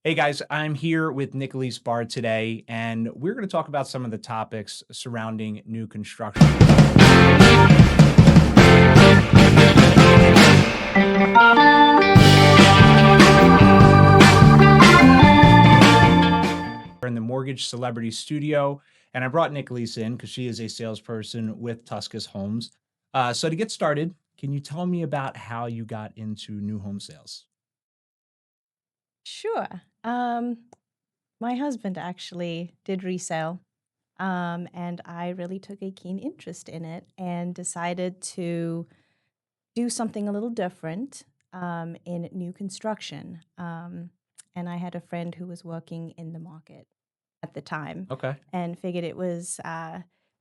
Hey guys, I'm here with Nicolise Barr today, and we're going to talk about some of the topics surrounding new construction. We're in the Mortgage Celebrity Studio, and I brought Nicolise in because she is a salesperson with Tuskes Homes. So to get started, can you tell me about how you got into new home sales? Sure. My husband actually did resale, and I really took a keen interest in it and decided to do something a little different in new construction. And I had a friend who was working in the market at the time Okay. and figured it was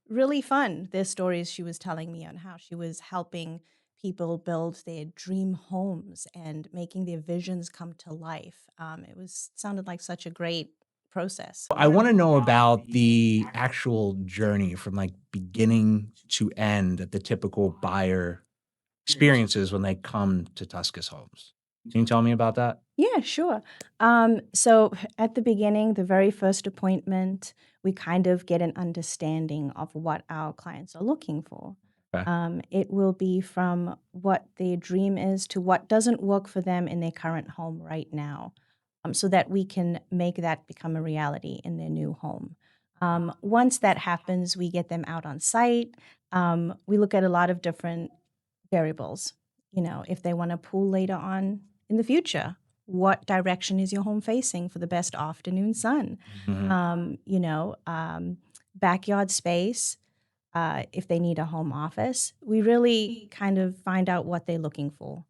really fun. The stories she was telling me on how she was helping people build their dream homes and making their visions come to life. It was sounded like such a great process. I want to know about the actual journey from like beginning to end that the typical buyer experiences when they come to Tuskes Homes. Can you tell me about that? Yeah, sure. So at the beginning, the very first appointment, we kind of get an understanding of what our clients are looking for. Okay. It will be from what their dream is to what doesn't work for them in their current home right now, so that we can make that become a reality in their new home. Once that happens, we get them out on site. We look at a lot of different variables. If they want a pool later on in the future, what direction is your home facing for the best afternoon sun? Mhm. Um, you know, um, Backyard space, if they need a home office. We really kind of find out what they're looking for.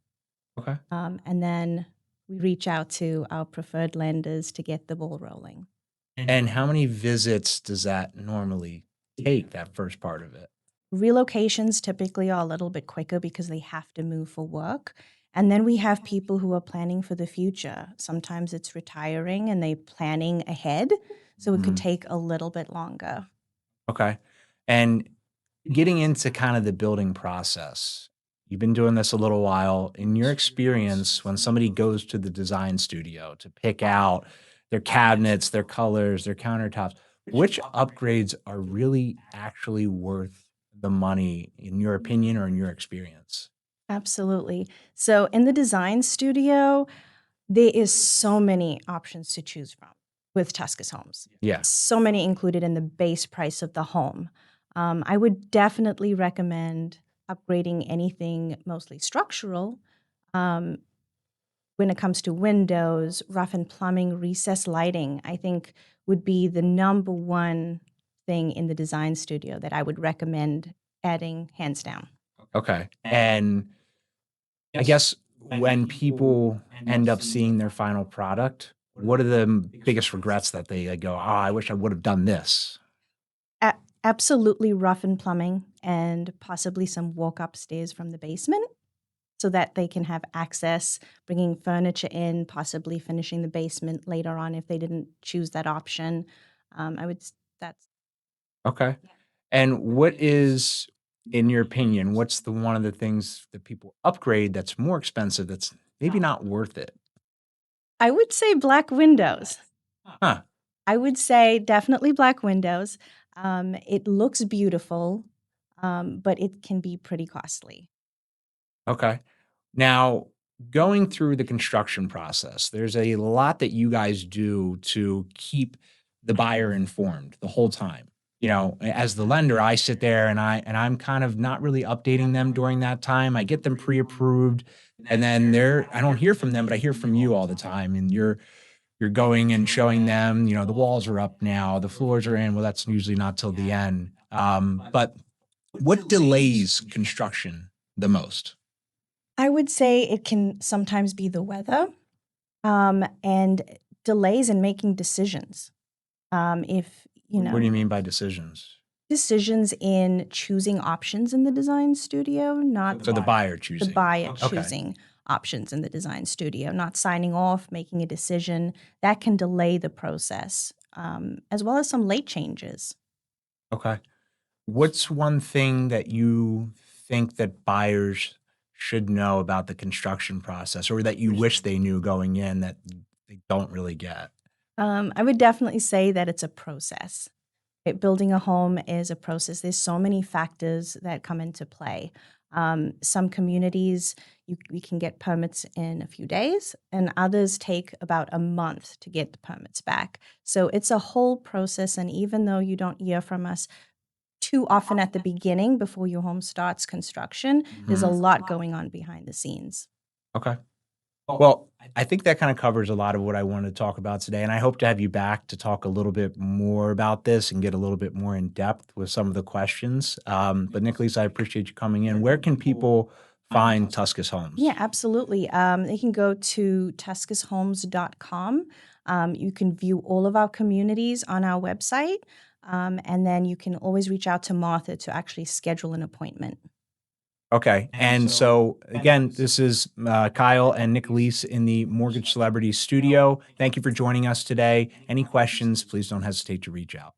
Okay. And then we reach out to our preferred lenders to get the ball rolling. And how many visits does that normally take, that first part of it? Relocations typically are a little bit quicker because they have to move for work. And then we have people who are planning for the future. Sometimes it's retiring and they planning ahead. So it could Mhm. take a little bit longer. Okay. And getting into kind of the building process, you've been doing this a little while. In your experience, when somebody goes to the design studio to pick out their cabinets, their colors, their countertops, which upgrades are really actually worth the money, in your opinion or in your experience? Absolutely. So in the design studio, there is so many options to choose from with Tuskes Homes. Yeah. So many included in the base price of the home. I would definitely recommend upgrading anything mostly structural. Um, when it comes to windows, rough and plumbing, recessed lighting, I think would be the number one thing in the design studio that I would recommend adding hands down. Okay. And I guess when people end up seeing their final product, what are the biggest regrets that they go, "Oh, I wish I would have done this." Absolutely rough and plumbing and possibly some walk upstairs from the basement so that they can have access, bringing furniture in, possibly finishing the basement later on if they didn't choose that option. I would that's Okay. And what is, in your opinion, what's the one of the things that people upgrade that's more expensive that's maybe not worth it? I would say black windows. Huh. I would say definitely black windows. It looks beautiful, but it can be pretty costly. Okay. Now, going through the construction process, there's a lot that you guys do to keep the buyer informed the whole time. As the lender, I sit there and I'm kind of not really updating them during that time. I get them pre-approved and then I don't hear from them, but I hear from you all the time. And you're going and showing them, the walls are up now, the floors are in. Well, that's usually not till the end. But what delays construction the most? I would say it can sometimes be the weather and delays in making decisions. If you What do know you mean by decisions? decisions in choosing options in the design studio, So not the buyer the choosing. buyer Okay. choosing options in the design studio, not signing off, making a decision that can delay the process, as well as some late changes. Okay. What's one thing that you think that buyers should know about the construction process or that you wish they knew going in that they don't really get? I would definitely say that it's a process. Building a home is a process. There's so many factors that come into play. Some communities, we can get permits in a few days, and others take about a month to get the permits back. So it's a whole process. And even though you don't hear from us too often at the beginning before your home starts construction, there's a Mhm. lot going on behind the scenes. Okay. Well, I think that kind of covers a lot of what I wanted to talk about today. And I hope to have you back to talk a little bit more about this and get a little bit more in depth with some of the questions. But Nicholas, I appreciate you coming in. Where can people find Tuskes Yeah, Homes? absolutely. They can go to tuskeshomes.com. You can view all of our communities on our website. And then you can always reach out to Martha to actually schedule an appointment. Okay. And so, again, this is Kyle and Nicholas in the Mortgage Celebrity Studio. Thank you for joining us today. Any questions, please don't hesitate to reach out.